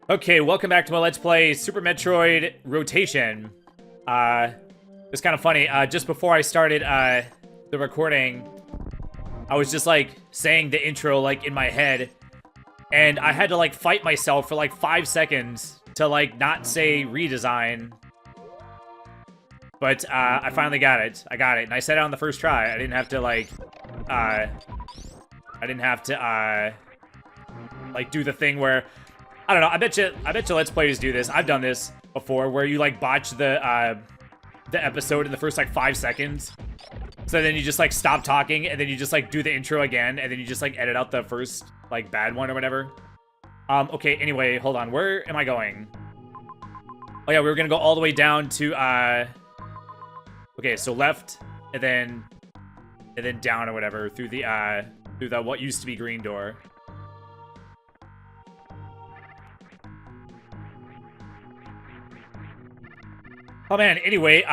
Okay, welcome back to my Let's Play Super Metroid Rotation. It's kind of funny, just before I started, the recording, I was just, like, saying the intro, like, in my head, and I had to, like, fight myself for, like, 5 seconds to, like, not say redesign. But, I finally got it. I got it, and I said it on the first try. I didn't have to, like, like, do the thing where... I don't know, I bet you Let's Players do this. I've done this before, where you, like, botch the episode in the first, like, 5 seconds. So then you just, like, stop talking, and then you just, like, do the intro again, and then you just, like, edit out the first, like, bad one or whatever. Okay, anyway, hold on. Where am I going? Oh, yeah, we were gonna go all the way down to, okay, so left, and then down or whatever, through the what used to be green door. Oh man, anyway,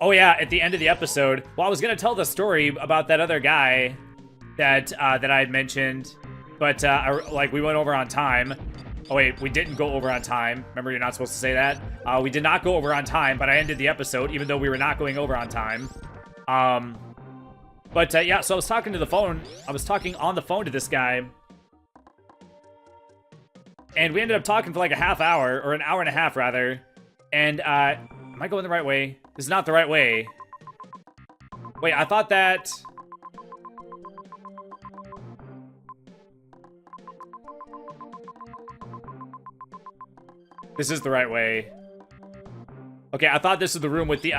oh yeah, at the end of the episode, well, I was gonna tell the story about that other guy that that I had mentioned, but like, we went over on time. Oh wait, we didn't go over on time. Remember, you're not supposed to say that. We did not go over on time, but I ended the episode even though we were not going over on time. But yeah, so I was talking to the phone. I was talking on the phone to this guy, and we ended up talking for like a half hour, or an hour and a half rather. And am I going the right way? This is not the right way. Wait, I thought that... This is the right way. Okay, I thought this was the room with the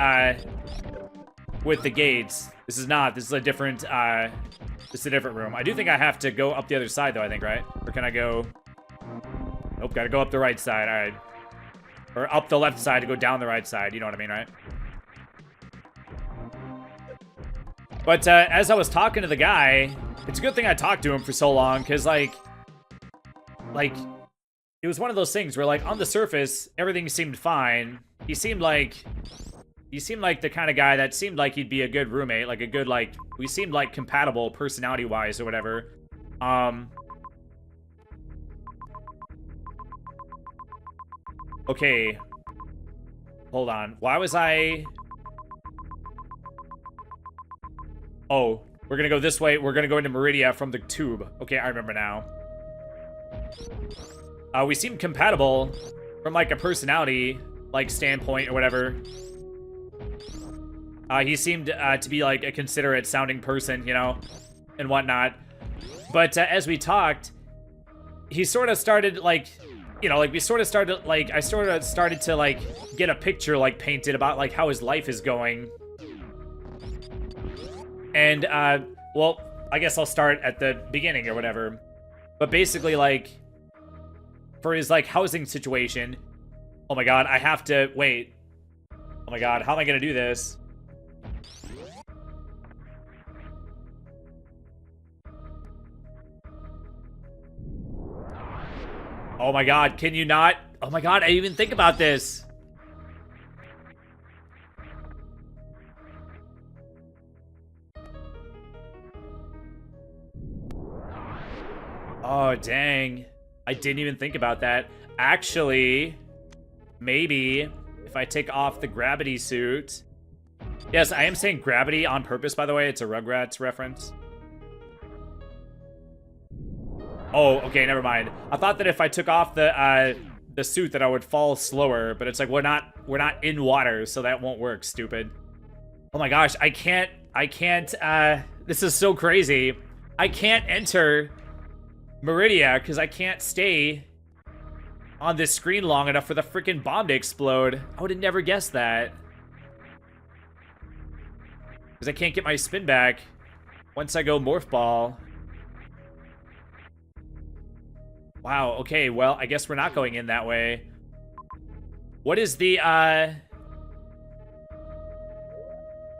gates. This is not. This is a different, this is a different room. I do think I have to go up the other side, though, I think, right? Or can I go... Nope, gotta go up the right side. All right. Or up the left side to go down the right side. You know what I mean, right? But as I was talking to the guy, it's a good thing I talked to him for so long, because, like, it was one of those things where, like, on the surface, everything seemed fine. He seemed like the kind of guy that seemed like he'd be a good roommate, like a good, like, we seemed like compatible personality-wise or whatever. Okay. Hold on. Why was I... Oh, we're gonna go this way. We're gonna go into Meridia from the tube. Okay, I remember now. We seemed compatible from, like, a personality, like, standpoint or whatever. He seemed to be, like, a considerate-sounding person, you know, and whatnot. But as we talked, he sort of started, like... You know, like, we sort of started, like, I sort of started to, like, get a picture, like, painted about, like, how his life is going. And, well, I guess I'll start at the beginning or whatever. But basically, like, for his, like, housing situation... Oh my god, I have to... Wait. Oh my god, how am I gonna do this? Oh my god, can you not? Oh my god, I didn't even think about this. Oh, dang. I didn't even think about that. Actually, maybe if I take off the gravity suit... Yes, I am saying gravity on purpose, by the way. It's a Rugrats reference. Oh, okay, never mind. I thought that if I took off the suit that I would fall slower, but it's like we're not in water, so that won't work, stupid. Oh my gosh, I can't, this is so crazy. I can't enter Meridia because I can't stay on this screen long enough for the freaking bomb to explode. I would have never guessed that. Because I can't get my spin back once I go Morph Ball. Wow, okay, well, I guess we're not going in that way. What is the,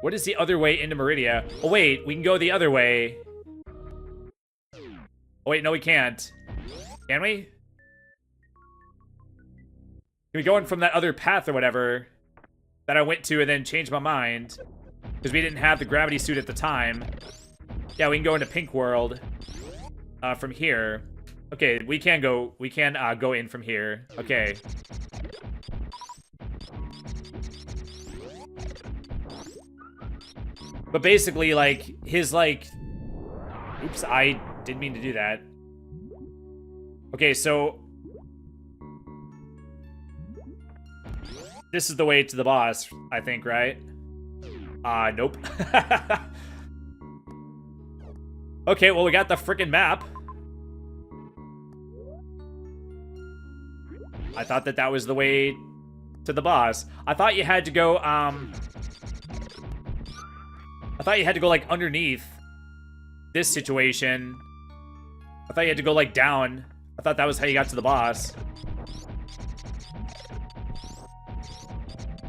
what is the other way into Meridia? Oh, wait, we can go the other way. Oh, wait, no, we can't. Can we? Can we go in from that other path or whatever that I went to and then change my mind? Because we didn't have the gravity suit at the time. Yeah, we can go into Pink World from here. Okay, we can go in from here. Okay. But basically, like, his, like... Oops, I didn't mean to do that. Okay, so... This is the way to the boss, I think, right? Nope. Okay, well, we got the frickin' map. I thought that that was the way to the boss. I thought you had to go, I thought you had to go, like, underneath this situation. I thought you had to go, like, down. I thought that was how you got to the boss.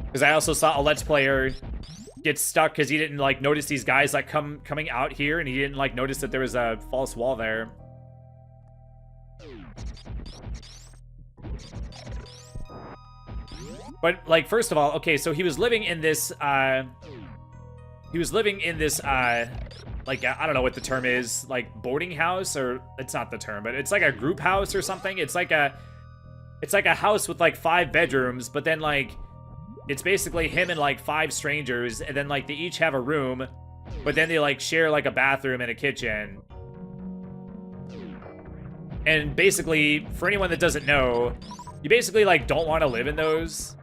Because I also saw a Let's Player get stuck because he didn't, like, notice these guys, like, coming out here, and he didn't, like, notice that there was a false wall there. But, like, first of all, okay, so he was living in this, like, I don't know what the term is, like, boarding house, or, it's not the term, but it's like a group house or something. It's like a house with, like, 5 bedrooms, but then, like, it's basically him and, like, 5 strangers, and then, like, they each have a room, but then they, like, share, like, a bathroom and a kitchen. And basically, for anyone that doesn't know, you basically, like, don't want to live in those.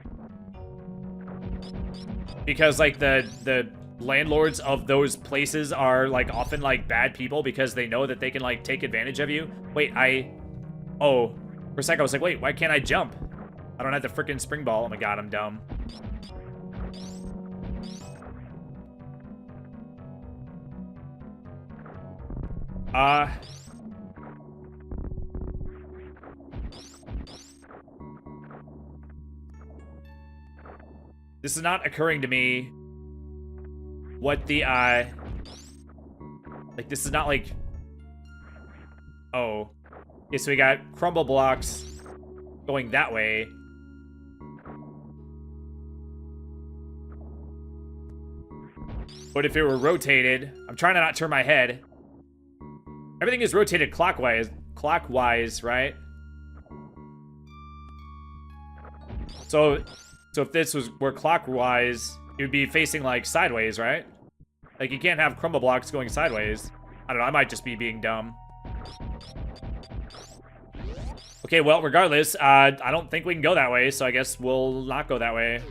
Because, like, the landlords of those places are, like, often, like, bad people because they know that they can, like, take advantage of you. Wait, oh, for a second I was like, wait, why can't I jump? I don't have the frickin' spring ball. Oh my god, I'm dumb. This is not occurring to me. What the, like, this is not, like... Oh. Okay, so we got crumble blocks going that way. But if it were rotated... I'm trying to not turn my head. Everything is rotated clockwise, right? So if this were clockwise, it would be facing, like, sideways, right? Like, you can't have crumble blocks going sideways. I don't know, I might just be being dumb. Okay, well, regardless, I don't think we can go that way, so I guess we'll not go that way.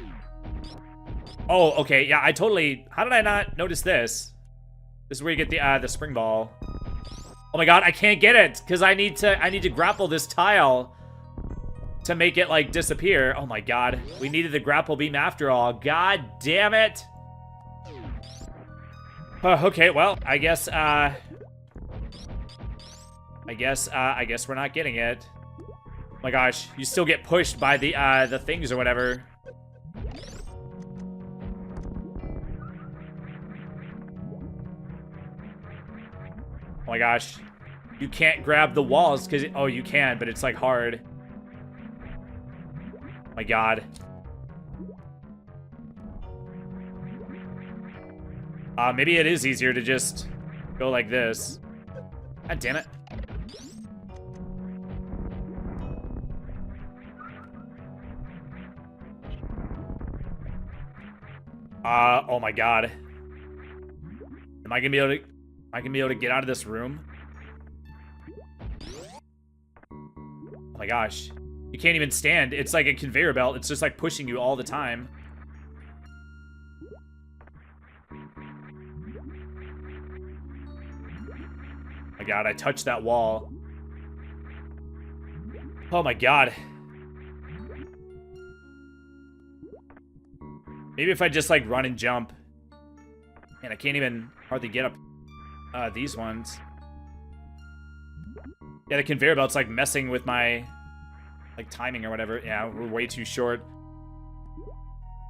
Oh, okay, yeah, I totally... How did I not notice this? This is where you get the spring ball. Oh my god, I can't get it, because I need to grapple this tile to make it, like, disappear. Oh my god, we needed the grapple beam after all. God damn it. Okay, well, I guess we're not getting it. Oh my gosh, you still get pushed by the things or whatever. Oh my gosh. You can't grab the walls because... Oh, you can, but it's, like, hard. Oh my god. Maybe it is easier to just go like this. God damn it. Oh my god. Am I gonna be able to get out of this room? Oh my gosh. You can't even stand. It's like a conveyor belt. It's just like pushing you all the time. Oh my god, I touched that wall. Oh my god. Maybe if I just, like, run and jump. Man, I can't even hardly get up these ones. Yeah, the conveyor belt's, like, messing with my, like, timing or whatever. Yeah, we're way too short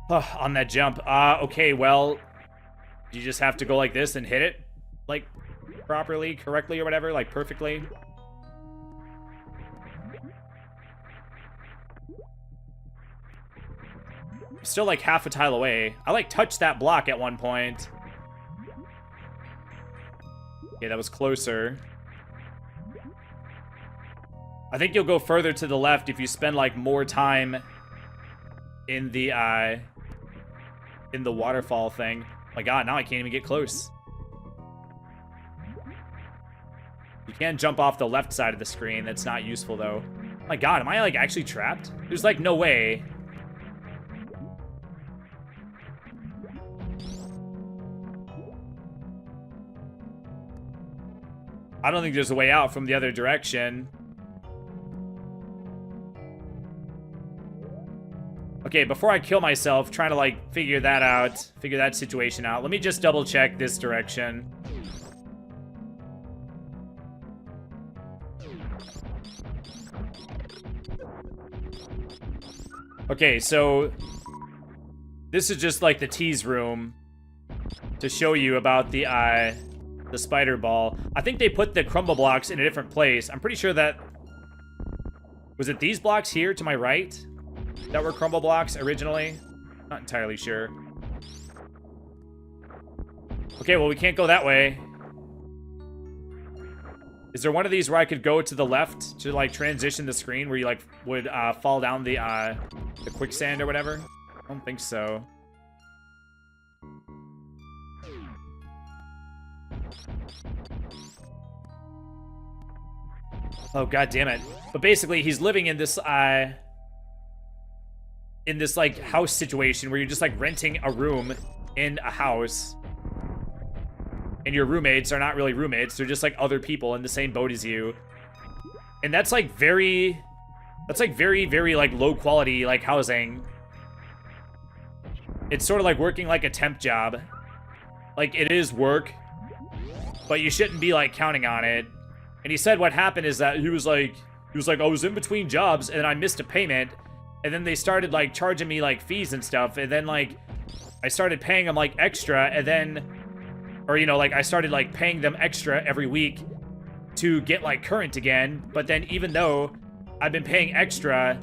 on that jump. Okay, well, you just have to go like this and hit it, like, properly, correctly, or whatever, like, perfectly. I'm still, like, half a tile away. I, like, touched that block at one point. Okay, that was closer. I think you'll go further to the left if you spend, like, more time in the waterfall thing. Oh my god, now I can't even get close. You can jump off the left side of the screen. That's not useful, though. Oh my god, am I, like, actually trapped? There's, like, no way. I don't think there's a way out from the other direction. Okay, before I kill myself trying to, like, figure that situation out, let me just double check this direction. Okay, so this is just like the tease room to show you about the spider ball. I think they put the crumble blocks in a different place. I'm pretty sure that... Was it these blocks here to my right that were crumble blocks originally? Not entirely sure. Okay, well, we can't go that way. Is there one of these where I could go to the left to, like, transition the screen where you, like, would fall down the quicksand or whatever? I don't think so. Oh, god damn it. But basically, he's living in this, like, house situation where you're just, like, renting a room in a house. And your roommates are not really roommates. They're just, like, other people in the same boat as you. And that's, like, very, very, like, low quality, like, housing. It's sort of like working, like, a temp job. Like, it is work, but you shouldn't be, like, counting on it. And he said what happened is that he was like, I was in between jobs and I missed a payment. And then they started, like, charging me, like, fees and stuff. And then, like, I started paying them, like, extra. And then, or, you know, like, I started, like, paying them extra every week to get, like, current again. But then even though I've been paying extra,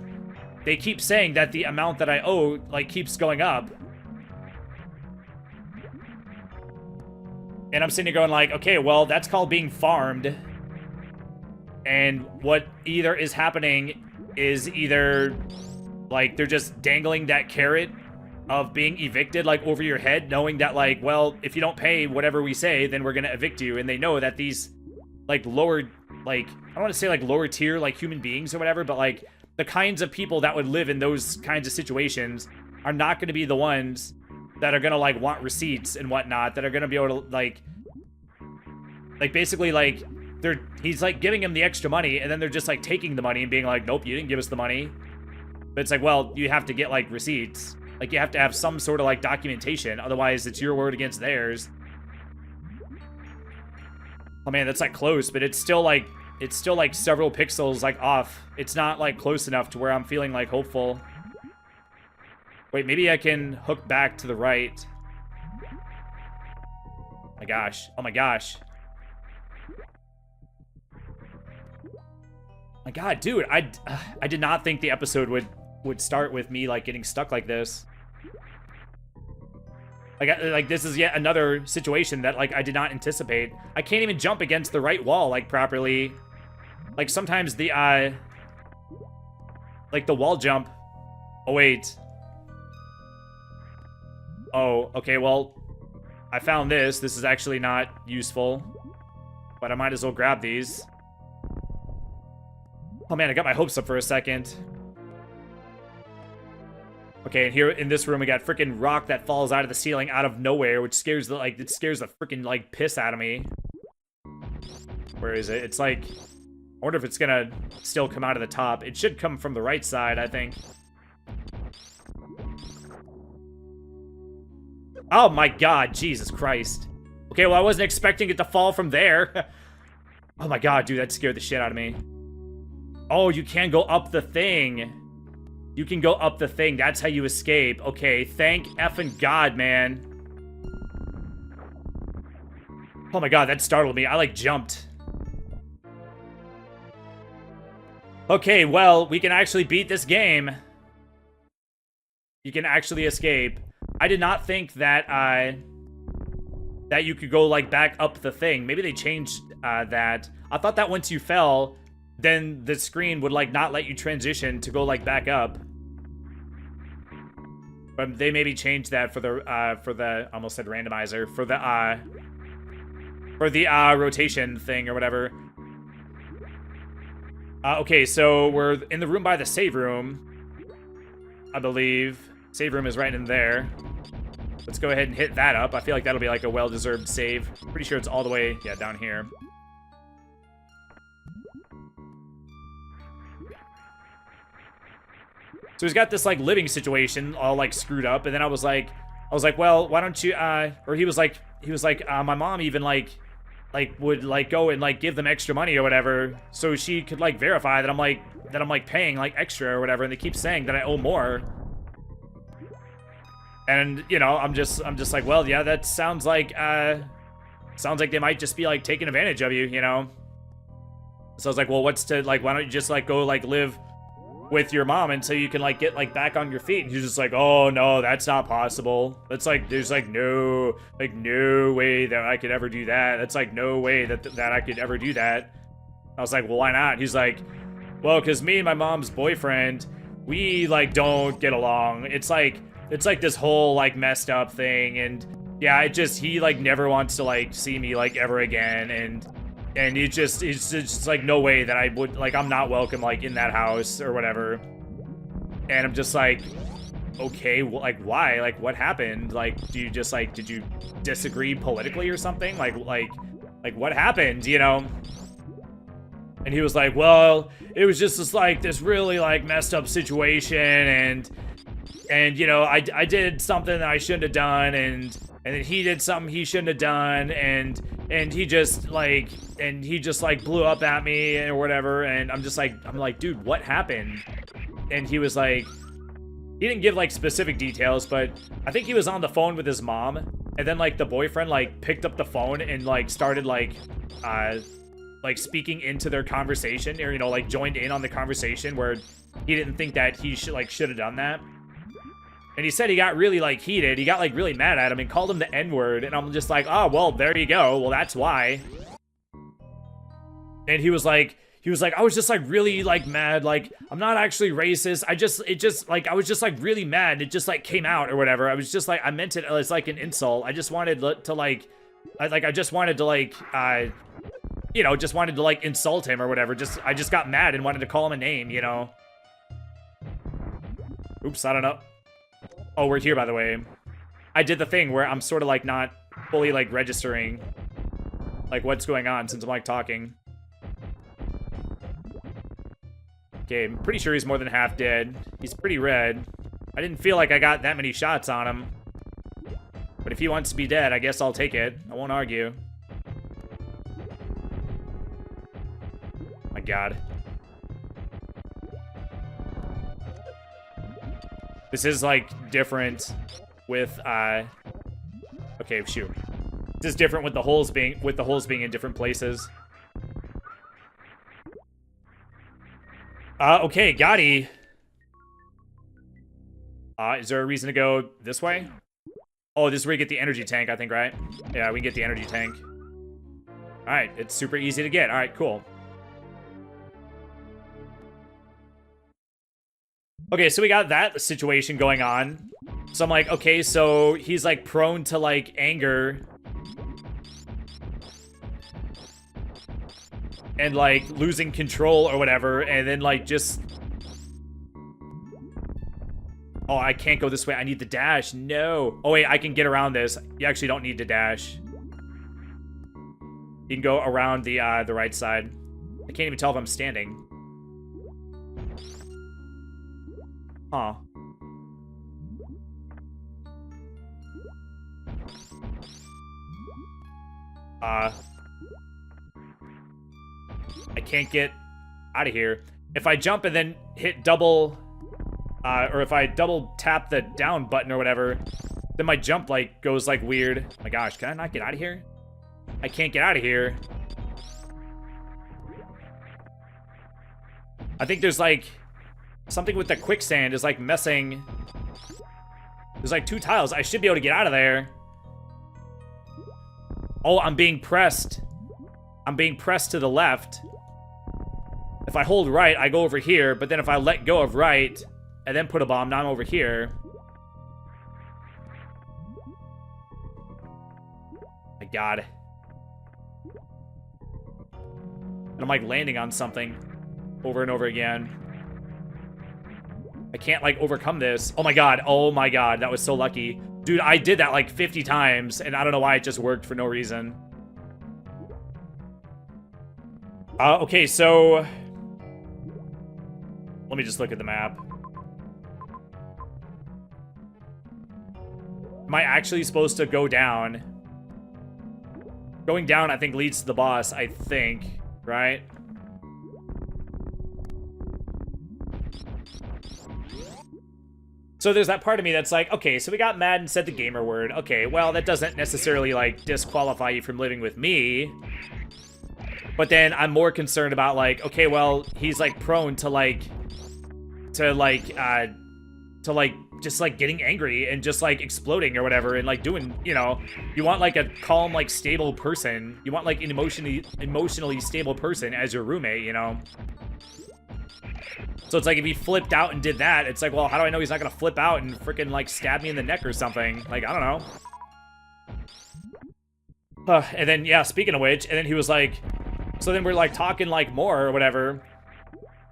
they keep saying that the amount that I owe, like, keeps going up. And I'm sitting here going, like, okay, well, that's called being farmed. And what either is happening is either, like, they're just dangling that carrot of being evicted, like, over your head, knowing that, like, well, if you don't pay whatever we say, then we're gonna evict you. And they know that these, like, lower, like, I don't want to say, like, lower tier, like, human beings or whatever, but, like, the kinds of people that would live in those kinds of situations are not going to be the ones that are gonna, like, want receipts and whatnot, that are gonna be able to, like, basically, like, he's, like, giving him the extra money, and then they're just, like, taking the money and being like, nope, you didn't give us the money. But it's like, well, you have to get, like, receipts. Like, you have to have some sort of, like, documentation. Otherwise, it's your word against theirs. Oh, man, that's, like, close, but it's still, like, several pixels, like, off. It's not, like, close enough to where I'm feeling, like, hopeful. Wait, maybe I can hook back to the right. Oh, my gosh. Oh, my gosh. My god, dude, I did not think the episode would start with me, like, getting stuck like this. Like, this is yet another situation that, like, I did not anticipate. I can't even jump against the right wall, like, properly. Like, sometimes the, like, the wall jump... Oh, wait. Oh, okay, well, I found this. This is actually not useful. But I might as well grab these. Oh man, I got my hopes up for a second. Okay, and here in this room we got freaking rock that falls out of the ceiling out of nowhere, which scares the, like, it scares the freaking, like, piss out of me. Where is it? It's like, I wonder if it's gonna still come out of the top. It should come from the right side, I think. Oh my god, Jesus Christ. Okay, well, I wasn't expecting it to fall from there. Oh my god, dude, that scared the shit out of me. Oh, you can go up the thing. You can go up the thing. That's how you escape. Okay, thank effing God, man. Oh my god, that startled me. I, like, jumped. Okay, well, we can actually beat this game. You can actually escape. I did not think that, that you could go, like, back up the thing. Maybe they changed, that. I thought that once you fell... then the screen would like not let you transition to go like back up. But they maybe changed that for the I almost said randomizer, for the rotation thing or whatever. Okay, so we're in the room by the save room, I believe. Save room is right in there. Let's go ahead and hit that up. I feel like that'll be like a well-deserved save. Pretty sure it's all the way, yeah, down here. So he's got this like living situation all like screwed up, and then I was like, well, why don't you or he was like, my mom even like would like go and like give them extra money or whatever, so she could like verify that I'm like paying like extra or whatever, and they keep saying that I owe more. And you know, I'm just like, well, yeah, that sounds like they might just be like taking advantage of you, you know. So I was like, well, why don't you just like go like live with your mom until you can like get like back on your feet? And he's just like, oh no, that's not possible. That's like, there's like no way that I could ever do that. That's like no way that I could ever do that. I was like, well, why not? He's like, well, because me and my mom's boyfriend, we like don't get along. It's like this whole like messed up thing, and yeah, he like never wants to like see me like ever again, and it's just like no way that I would, like, I'm not welcome like in that house or whatever. And I'm just like, okay, well, like why? Like what happened? Like did you disagree politically or something? Like what happened, you know? And he was like, well, it was just this really like messed up situation, and you know, I did something that I shouldn't have done, and then he did something he shouldn't have done, and he just like blew up at me or whatever. And I'm like, dude, what happened? And he was like, he didn't give like specific details, but I think he was on the phone with his mom, and then like the boyfriend like picked up the phone and like started like speaking into their conversation, or you know, like joined in on the conversation where he didn't think that he should have done that. And he said he got really like heated. He got like really mad at him and called him the N-word. And I'm just like, oh, well, there you go. Well, that's why. And he was like, I was just like really like mad. Like, I'm not actually racist. I was just like really mad. And it just like came out or whatever. I was just like, I meant it as like an insult. I just wanted to like, I just wanted to like, you know, just wanted to like insult him or whatever. I just got mad and wanted to call him a name, you know. Oops, I don't know. Oh, we're here, by the way. I did the thing where I'm sort of like not fully like registering like what's going on since I'm like talking. Okay, I'm pretty sure he's more than half dead. He's pretty red. I didn't feel like I got that many shots on him. But if he wants to be dead, I guess I'll take it. I won't argue. My God. This is like different with okay, shoot. This is different with the holes being in different places. Okay, Gotti. Is there a reason to go this way? Oh, this is where you get the energy tank, I think, right? Yeah, we can get the energy tank. Alright, it's super easy to get. Alright, cool. Okay, so we got that situation going on. So I'm like, okay, so he's like prone to like anger and like losing control or whatever, and then like just, oh, I can't go this way. I need the dash. No. Oh wait, I can get around this. You actually don't need to dash. You can go around the right side. I can't even tell if I'm standing. Huh. I can't get out of here. If I jump and then hit double, or if I double tap the down button or whatever, then my jump like goes like weird. Oh my gosh, can I not get out of here? I can't get out of here. I think there's like something with the quicksand is like messing. There's like 2 tiles. I should be able to get out of there. Oh, I'm being pressed. I'm being pressed to the left. If I hold right, I go over here, but then if I let go of right and then put a bomb, now I'm over here. My God. And I'm like landing on something over and over again. I can't like overcome this. Oh my God. Oh my God. That was so lucky. Dude, I did that like 50 times and I don't know why it just worked for no reason. Okay, so let me just look at the map. Am I actually supposed to go down? Going down, I think, leads to the boss, I think, right? So there's that part of me that's like, okay, so we got mad and said the gamer word. Okay, well, that doesn't necessarily, like, disqualify you from living with me. But then I'm more concerned about, like, okay, well, he's, like, prone to, just, like, getting angry and just, like, exploding or whatever and, like, doing, you know, you want, like, a calm, like, stable person. You want, like, an emotionally stable person as your roommate, you know? So it's like, if he flipped out and did that, it's like, well, how do I know he's not gonna flip out and freaking, like, stab me in the neck or something? Like, I don't know. And then, yeah, speaking of which, and then he was like, so then we're, like, talking, like, more or whatever.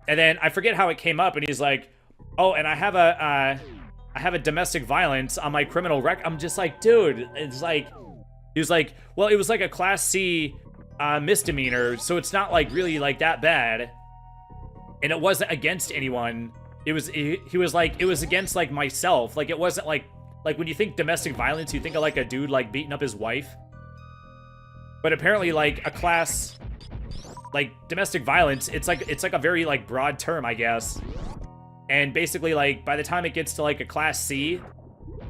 And then I forget how it came up, and he's like, oh, and I have a domestic violence on my criminal record. I'm just like, dude, it's like, he was like, well, it was like a Class C misdemeanor, so it's not, like, really, like, that bad. And it wasn't against anyone. It was, he was like, it was against, like, myself. Like, it wasn't, like, when you think domestic violence, you think of, like, a dude, like, beating up his wife. But apparently, like, a class, like, domestic violence, it's like a very, like, broad term, I guess. And basically, like, by the time it gets to, like, a Class C,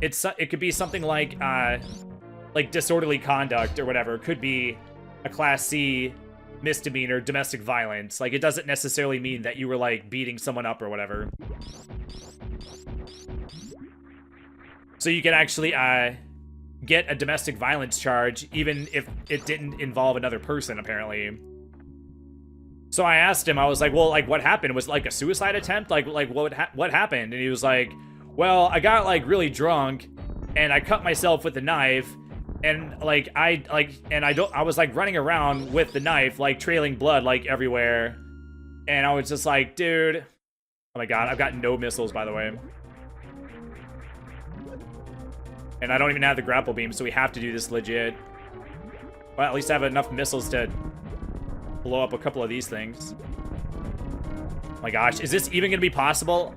it could be something like disorderly conduct or whatever. It could be a Class C misdemeanor, domestic violence. Like, it doesn't necessarily mean that you were, like, beating someone up or whatever. So you can actually, get a domestic violence charge, even if it didn't involve another person, apparently. So I asked him, I was like, well, like, what happened? Was it, like, a suicide attempt? Like what happened? And he was like, well, I got, like, really drunk, and I cut myself with a knife, and, like, I was, like, running around with the knife, like, trailing blood, like, everywhere. And I was just like, dude. Oh my God, I've got no missiles, by the way. And I don't even have the grapple beam, so we have to do this legit. Well, at least I have enough missiles to blow up a couple of these things. Oh my gosh, is this even gonna be possible?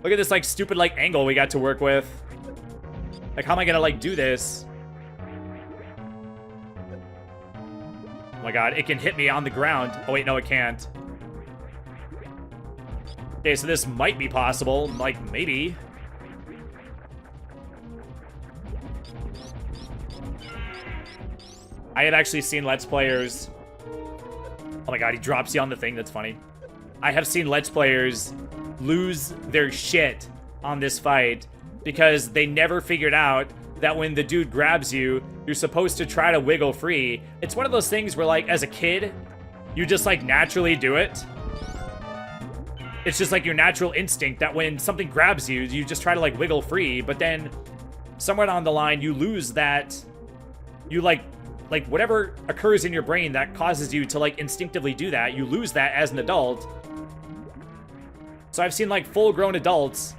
Look at this, like, stupid, like, angle we got to work with. Like, how am I gonna, like, do this? Oh my God, it can hit me on the ground. Oh wait, no, it can't. Okay, so this might be possible. Like, maybe. I have actually seen Let's Players... Oh my God, he drops you on the thing. That's funny. I have seen Let's Players lose their shit on this fight because they never figured out that when the dude grabs you, you're supposed to try to wiggle free. It's one of those things where, like, as a kid, you just, like, naturally do it. It's just, like, your natural instinct that when something grabs you, you just try to, like, wiggle free. But then somewhere down the line, you lose that. You, like, whatever occurs in your brain that causes you to, like, instinctively do that, you lose that as an adult. So I've seen, like, full-grown adults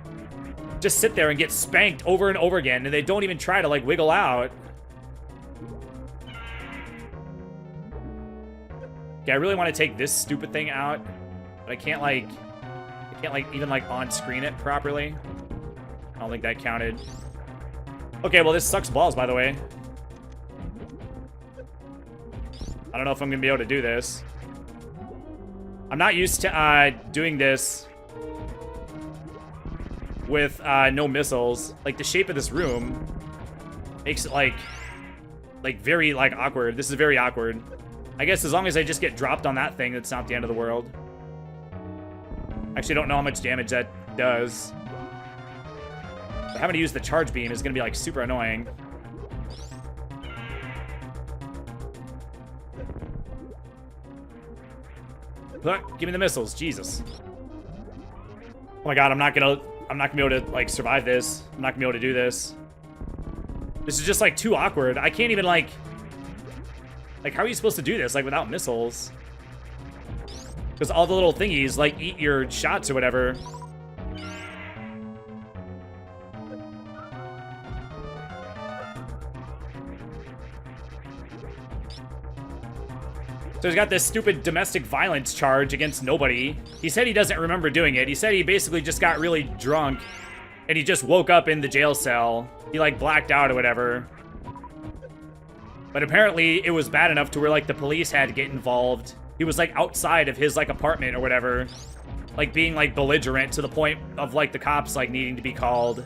just sit there and get spanked over and over again, and they don't even try to, like, wiggle out. Okay, I really want to take this stupid thing out, but I can't, like, even, like, on-screen it properly. I don't think that counted. Okay, well, this sucks balls, by the way. I don't know if I'm gonna be able to do this. I'm not used to doing this with no missiles. Like, the shape of this room makes it like very, like, awkward. This is very awkward. I guess as long as I just get dropped on that thing, it's not the end of the world. Actually, don't know how much damage that does. But having to use the charge beam is gonna be, like, super annoying. Give me the missiles, Jesus. Oh my god, I'm not gonna be able to, like, survive this. I'm not gonna be able to do this. This is just, like, too awkward. I can't even, like, how are you supposed to do this, like, without missiles? Because all the little thingies, like, eat your shots or whatever. So he's got this stupid domestic violence charge against nobody. He said he doesn't remember doing it. He said he basically just got really drunk and he just woke up in the jail cell. He, like, blacked out or whatever. But apparently it was bad enough to where, like, the police had to get involved. He was, like, outside of his, like, apartment or whatever. Like, being, like, belligerent to the point of, like, the cops, like, needing to be called.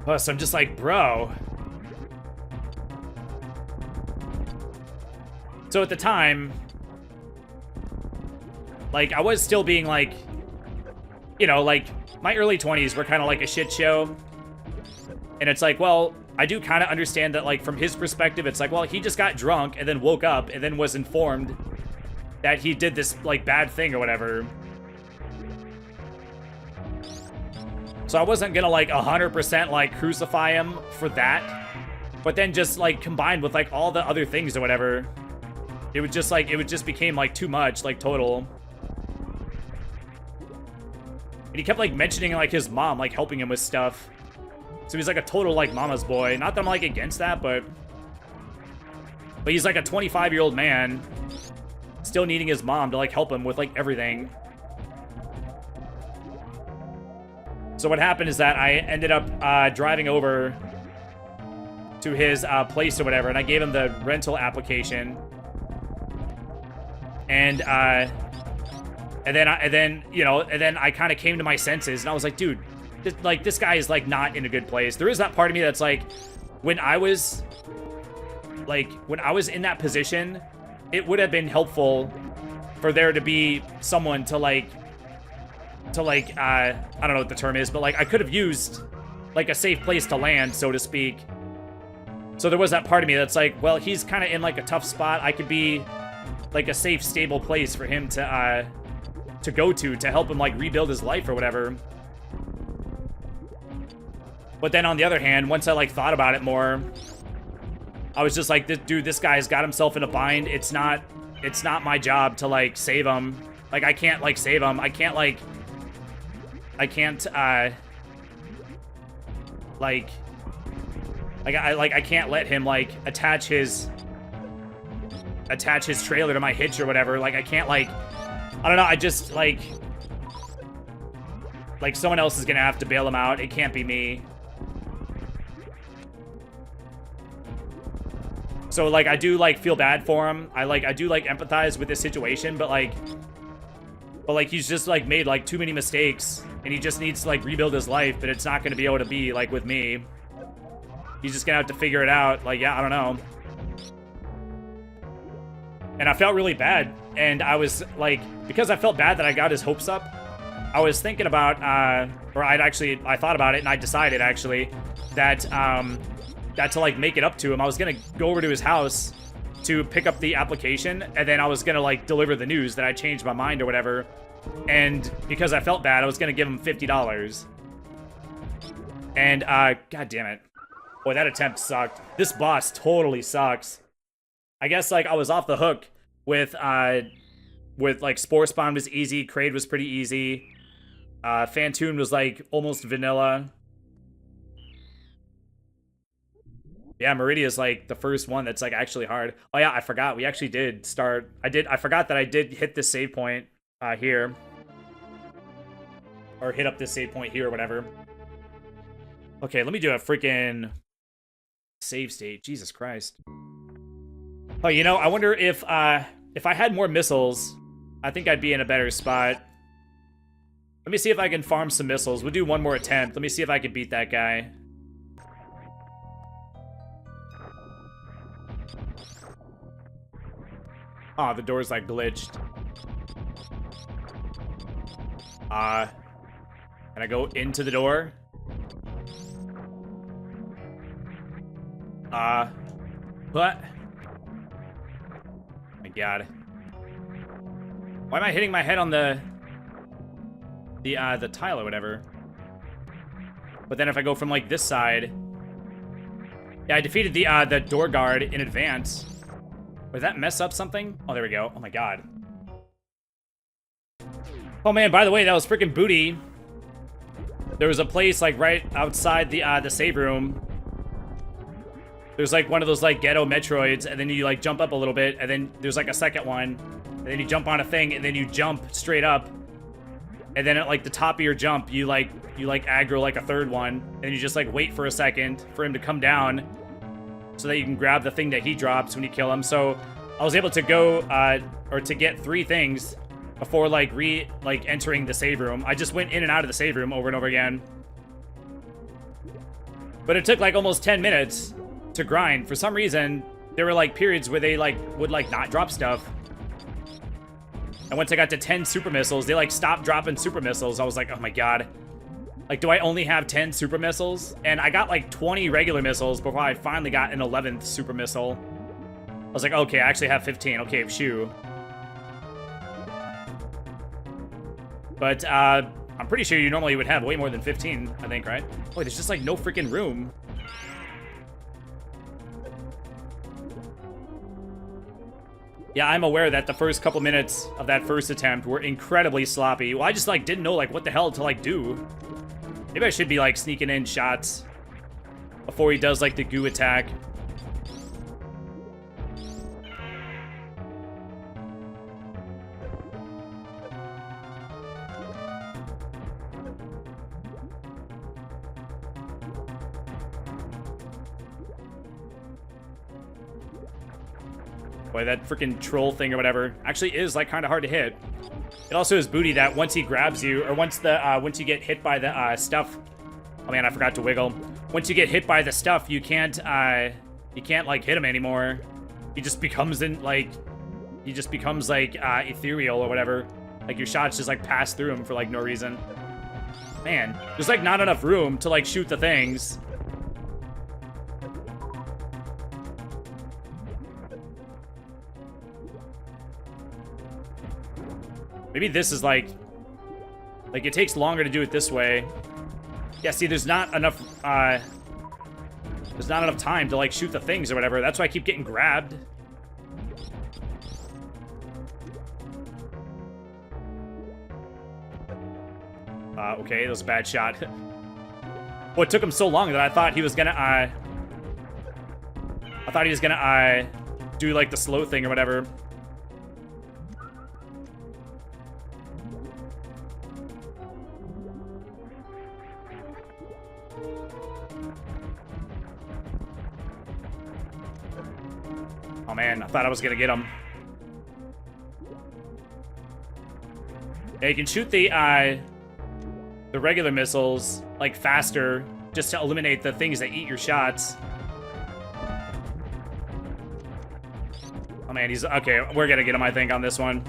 Oh, so I'm just like, bro. So at the time, like, I was still being, like, you know, like, my early 20s were kind of like a shit show. And it's like, well, I do kind of understand that, like, from his perspective, it's like, well, he just got drunk and then woke up and then was informed that he did this, like, bad thing or whatever. So I wasn't gonna, like, 100%, like, crucify him for that. But then just, like, combined with, like, all the other things or whatever, it would just, like, it just became, like, too much, like, total. And he kept, like, mentioning, like, his mom, like, helping him with stuff. So he's, like, a total, like, mama's boy. Not that I'm, like, against that, but he's, like, a 25-year-old man still needing his mom to, like, help him with, like, everything. So what happened is that I ended up driving over to his place or whatever, and I gave him the rental application. And then I kind of came to my senses, and I was like, dude, this guy is, like, not in a good place. There is that part of me that's like, when I was in that position, it would have been helpful for there to be someone to I don't know what the term is, but, like, I could have used, like, a safe place to land, so to speak. So there was that part of me that's like, well, he's kind of in, like, a tough spot. I could be, like, a safe, stable place for him to go to help him, like, rebuild his life or whatever. But then on the other hand, once I, like, thought about it more, I was just like, this guy's got himself in a bind. It's not my job to, like, save him. Like, I can't, like, save him. I can't let him, like, attach his trailer to my hitch or whatever. Like, I can't, like, I don't know, I just, like, someone else is gonna have to bail him out. It can't be me. So, like, I do, like, feel bad for him. I do, like, empathize with this situation, but he's just, like, made, like, too many mistakes, and he just needs to, like, rebuild his life, but it's not gonna be able to be, like, with me. He's just gonna have to figure it out. Like, yeah, I don't know. And I felt really bad, and I was, like, because I felt bad that I got his hopes up, I was thinking about, I thought about it, and I decided, actually, that to, like, make it up to him, I was gonna go over to his house to pick up the application, and then I was gonna, like, deliver the news that I changed my mind or whatever. And because I felt bad, I was gonna give him $50. And, god damn it. Boy, that attempt sucked. This boss totally sucks. I guess, like, I was off the hook with like, Spore Spawn was easy, Kraid was pretty easy. Phantoon was, like, almost vanilla. Yeah, Meridia's, like, the first one that's, like, actually hard. Oh, yeah, I forgot. We actually did start... I forgot that I did hit this save point here. Or hit up this save point here or whatever. Okay, let me do a freaking save state. Jesus Christ. Oh, you know, I wonder if I had more missiles, I think I'd be in a better spot. Let me see if I can farm some missiles. We'll do one more attempt. Let me see if I can beat that guy. Oh, the door's, like, glitched. Can I go into the door? What? my god. Why am I hitting my head on the tile or whatever? But then if I go from like this side, yeah, I defeated the door guard in advance. Did that mess up something? Oh, there we go. Oh my god. Oh man, by the way, that was freaking booty. There was a place like right outside the save room. There's like one of those like ghetto Metroids, and then you like jump up a little bit, and then there's like a second one, and then you jump on a thing, and then you jump straight up, and then at like the top of your jump, you like aggro like a third one, and you just like wait for a second for him to come down, so that you can grab the thing that he drops when you kill him. So I was able to go or to get 3 things before like entering the save room. I just went in and out of the save room over and over again, but it took like almost 10 minutes to grind. For some reason, there were like periods where they like would like not drop stuff. And once I got to 10 super missiles, they like stopped dropping super missiles. I was like, oh my god. Like, do I only have 10 super missiles? And I got like 20 regular missiles before I finally got an 11th super missile. I was like, okay, I actually have 15. Okay, shoo. But I'm pretty sure you normally would have way more than 15, I think, right? Oh, there's just like no freaking room. Yeah, I'm aware that the first couple minutes of that first attempt were incredibly sloppy. Well, I just like didn't know like what the hell to like do. Maybe I should be like sneaking in shots before he does like the goo attack. Boy, that freaking troll thing or whatever actually is like kind of hard to hit. It also is booty that once he grabs you, or once you get hit by the stuff. Oh man, I forgot to wiggle. Once you get hit by the stuff, you can't like hit him anymore. He just becomes ethereal or whatever. Like your shots just like pass through him for like no reason. Man, there's like not enough room to like shoot the things. Maybe this is like it takes longer to do it this way. Yeah, see, there's not enough time to like shoot the things or whatever. That's why I keep getting grabbed. Okay, that was a bad shot. Well, it took him so long that I thought he was gonna do like the slow thing or whatever. Oh man, I thought I was gonna get him. Yeah, you can shoot the regular missiles like faster just to eliminate the things that eat your shots. Oh man, he's okay. We're gonna get him, I think, on this one.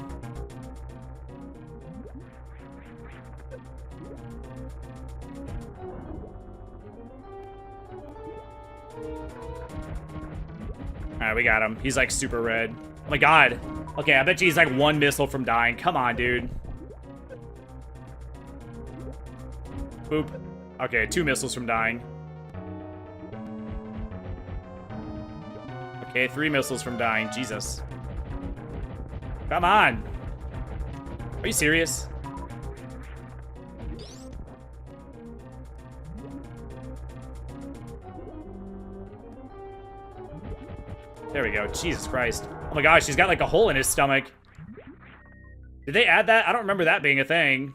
Alright, we got him. He's like super red. Oh my god. Okay, I bet you he's like 1 missile from dying. Come on, dude. Boop. Okay, 2 missiles from dying. Okay, 3 missiles from dying. Jesus. Come on. Are you serious? There we go. Jesus Christ. Oh my gosh, he's got like a hole in his stomach. Did they add that? I don't remember that being a thing.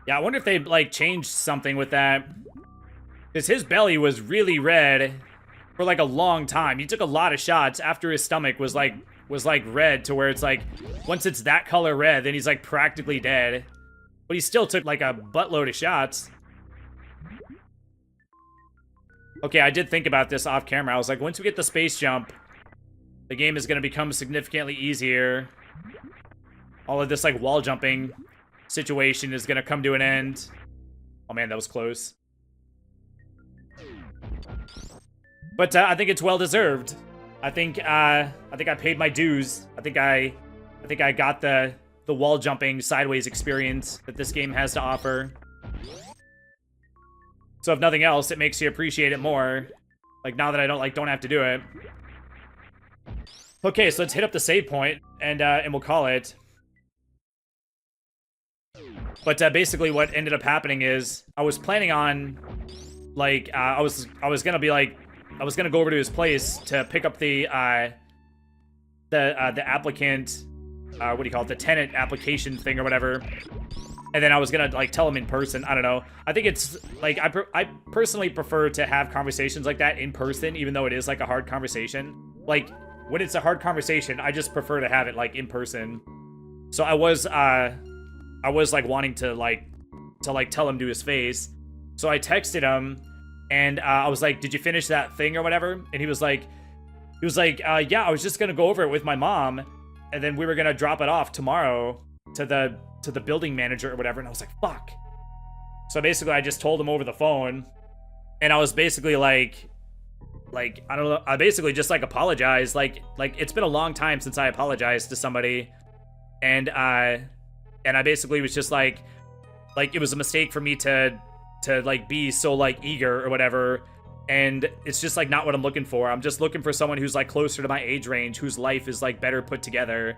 Yeah, I wonder if they like changed something with that. Because his belly was really red for like a long time. He took a lot of shots after his stomach was like red, to where it's like once it's that color red, then he's like practically dead. But he still took like a buttload of shots. Okay, I did think about this off camera. I was like, once we get the space jump, the game is going to become significantly easier. All of this like wall jumping situation is going to come to an end. Oh man, that was close. But I think it's well deserved. I think I paid my dues. I think I got the wall jumping sideways experience that this game has to offer. So if nothing else, it makes you appreciate it more. Like now that I don't have to do it. Okay, so let's hit up the save point and we'll call it. But basically what ended up happening is I was planning on like I was gonna be like I was gonna go over to his place to pick up the applicant what do you call it, the tenant application thing or whatever, and then I was gonna like tell him in person. I don't know. I think it's like I personally prefer to have conversations like that in person, even though it is like a hard conversation. Like when it's a hard conversation, I just prefer to have it like in person. So I was like wanting to tell him to his face. So I texted him and I was like, "Did you finish that thing or whatever?" And he was like, "Yeah, I was just gonna go over it with my mom, and then we were gonna drop it off tomorrow to the building manager or whatever." And I was like, "Fuck." So basically, I just told him over the phone, and I was basically like I don't know. I basically just like apologized. Like it's been a long time since I apologized to somebody, and I basically was just like it was a mistake for me to like be so like eager or whatever, and it's just like not what I'm looking for. I'm just looking for someone who's like closer to my age range, whose life is like better put together.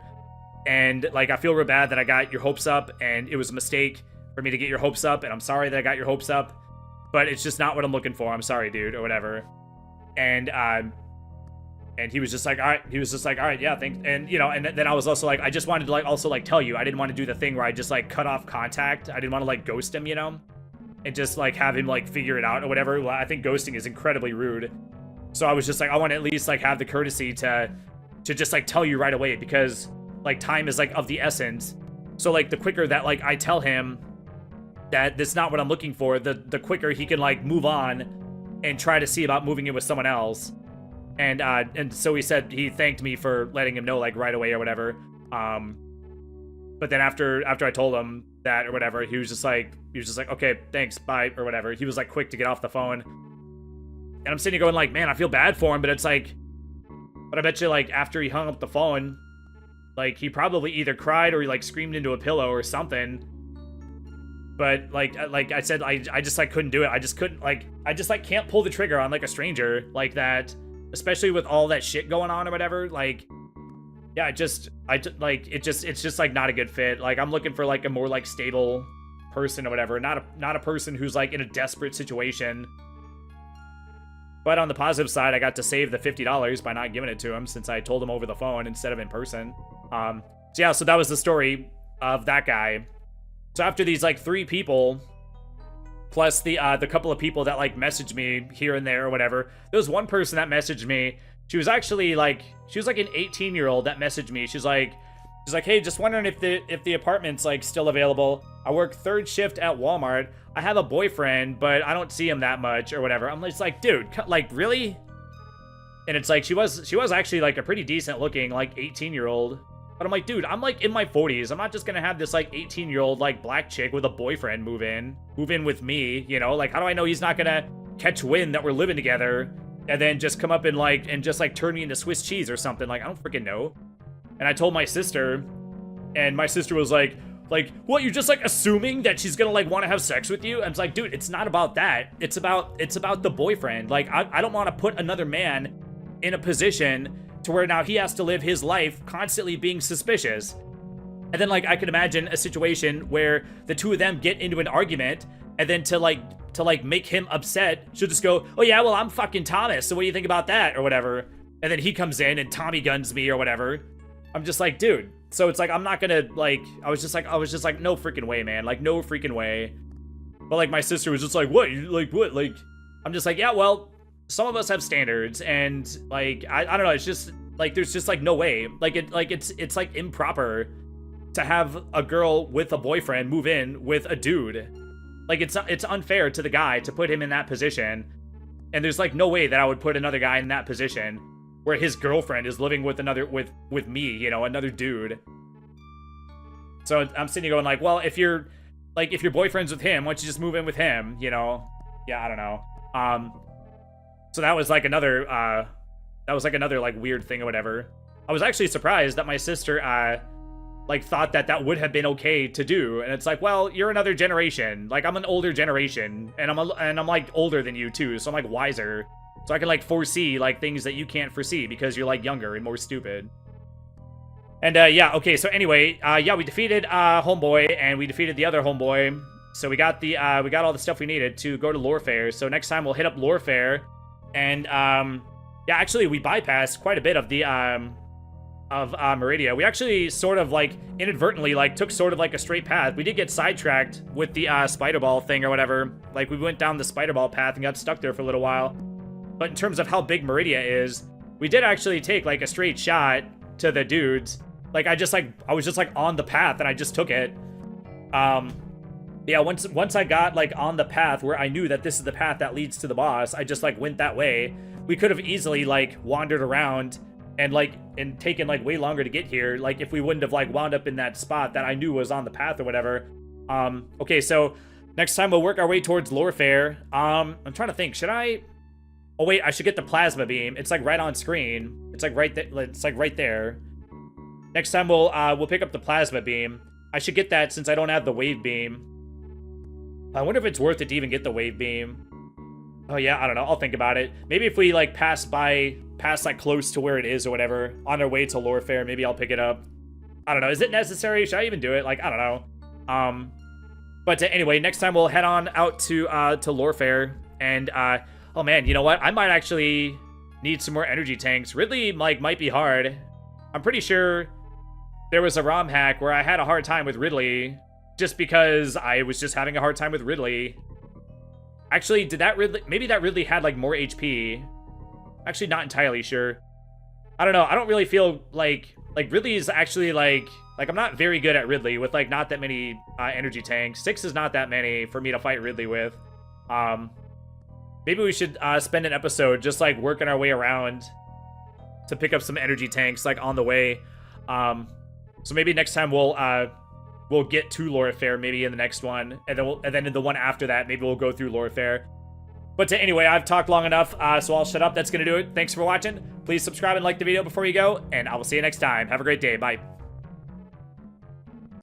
And like I feel real bad that I got your hopes up, and it was a mistake for me to get your hopes up, and I'm sorry that I got your hopes up, but it's just not what I'm looking for. I'm sorry, dude, or whatever. And he was just like, all right. He was just like, all right, yeah, thanks. And you know, and then I was also like, I just wanted to like also like tell you, I didn't want to do the thing where I just like cut off contact. I didn't want to like ghost him, you know, and just like have him like figure it out or whatever. Well, I think ghosting is incredibly rude. So I was just like, I want to at least like have the courtesy to just like tell you right away, because like time is like of the essence. So like the quicker that like I tell him that that's not what I'm looking for, the quicker he can like move on and try to see about moving it with someone else. And so he said he thanked me for letting him know like right away or whatever. But then after I told him that or whatever, he was just like, okay, thanks, bye, or whatever. He was like quick to get off the phone. And I'm sitting here going like, man, I feel bad for him, but it's like, but I bet you like after he hung up the phone, like he probably either cried or he like screamed into a pillow or something. But like I said, I just like couldn't do it. I just couldn't like, I just like can't pull the trigger on like a stranger like that, especially with all that shit going on or whatever. Like, yeah, it's just like not a good fit. Like I'm looking for like a more like stable person or whatever, not a person who's like in a desperate situation. But on the positive side, I got to save the $50 by not giving it to him, since I told him over the phone instead of in person. So yeah, so that was the story of that guy. So after these like 3 people, plus the couple of people that like messaged me here and there or whatever, there was one person that messaged me. She was actually like, she was like an 18-year-old that messaged me. She's like, hey, just wondering if the apartment's like still available. I work 3rd shift at Walmart. I have a boyfriend, but I don't see him that much or whatever. I'm just like, dude, like really? And it's like she was actually like a pretty decent looking like 18-year-old. But I'm like, dude, I'm like in my 40s. I'm not just gonna have this like 18-year-old like black chick with a boyfriend move in with me, you know? Like, how do I know he's not gonna catch wind that we're living together and then just come up and just like turn me into Swiss cheese or something? Like, I don't freaking know. And I told my sister, and my sister was like, what, you're just like assuming that she's gonna like want to have sex with you? And it's like, dude, it's not about that. It's about the boyfriend. Like, I don't want to put another man in a position to where now he has to live his life constantly being suspicious. And then like I could imagine a situation where the two of them get into an argument, and then to make him upset, she'll just go, oh yeah, well, I'm fucking Thomas, so what do you think about that or whatever? And then he comes in and Tommy guns me or whatever. I'm just like, dude. So it's like, I'm not gonna like, I was just like, no freaking way, man. Like, no freaking way. But like my sister was just like, what? What? Like, I'm just like, yeah, well, some of us have standards, and like, I don't know. It's just like, there's just like no way. Like it's like improper to have a girl with a boyfriend move in with a dude. Like, it's unfair to the guy to put him in that position. And there's like no way that I would put another guy in that position where his girlfriend is living with with me, you know, another dude. So I'm sitting here going like, well, if your boyfriend's with him, why don't you just move in with him, you know? Yeah, I don't know. So that was like another like weird thing or whatever. I was actually surprised that my sister like thought that that would have been okay to do, and it's like, well, you're another generation. Like, I'm an older generation, and I'm like older than you too, so I'm like wiser, so I can like foresee like things that you can't foresee because you're like younger and more stupid. And yeah, okay, so anyway, yeah, we defeated homeboy, and we defeated the other homeboy, so we got all the stuff we needed to go to Lore Fair. So next time we'll hit up Lore Fair, and yeah, actually we bypassed quite a bit of the Meridia. We actually sort of like inadvertently like took sort of like a straight path. We did get sidetracked with the spider ball thing or whatever. Like, we went down the spider ball path and got stuck there for a little while. But in terms of how big Meridia is, we did actually take like a straight shot to the dudes. Like, I was just like on the path and I just took it. Yeah, once I got like on the path where I knew that this is the path that leads to the boss, I just like went that way. We could have easily like wandered around and taken like way longer to get here, like if we wouldn't have like wound up in that spot that I knew was on the path or whatever. Okay, so next time we'll work our way towards Lore Fair. I'm trying to think, should I... Oh wait, I should get the plasma beam. It's like right on screen. It's like right there. It's like right there. Next time we'll pick up the plasma beam. I should get that since I don't have the wave beam. I wonder if it's worth it to even get the wave beam. Oh yeah, I don't know. I'll think about it. Maybe if we like pass like close to where it is or whatever on our way to Lore Fair, maybe I'll pick it up. I don't know. Is it necessary? Should I even do it? Like, I don't know. But anyway, next time we'll head on out to Lore Fair, and oh man, you know what? I might actually need some more energy tanks. Ridley like might be hard. I'm pretty sure there was a ROM hack where I had a hard time with Ridley just because I was just having a hard time with Ridley. Actually, did that Ridley... Maybe that Ridley had, like, more HP. Actually, not entirely sure. I don't know. I don't really feel like Ridley is actually, like, I'm not very good at Ridley with, like, not that many energy tanks. 6 is not that many for me to fight Ridley with. Maybe we should spend an episode just, like, working our way around to pick up some energy tanks, like, on the way. So maybe next time we'll get to Lore Fair, maybe in the next one, and then in the one after that, maybe we'll go through Lore Fair. But anyway, I've talked long enough, so I'll shut up. That's gonna do it. Thanks for watching. Please subscribe and like the video before you go, and I will see you next time. Have a great day. Bye.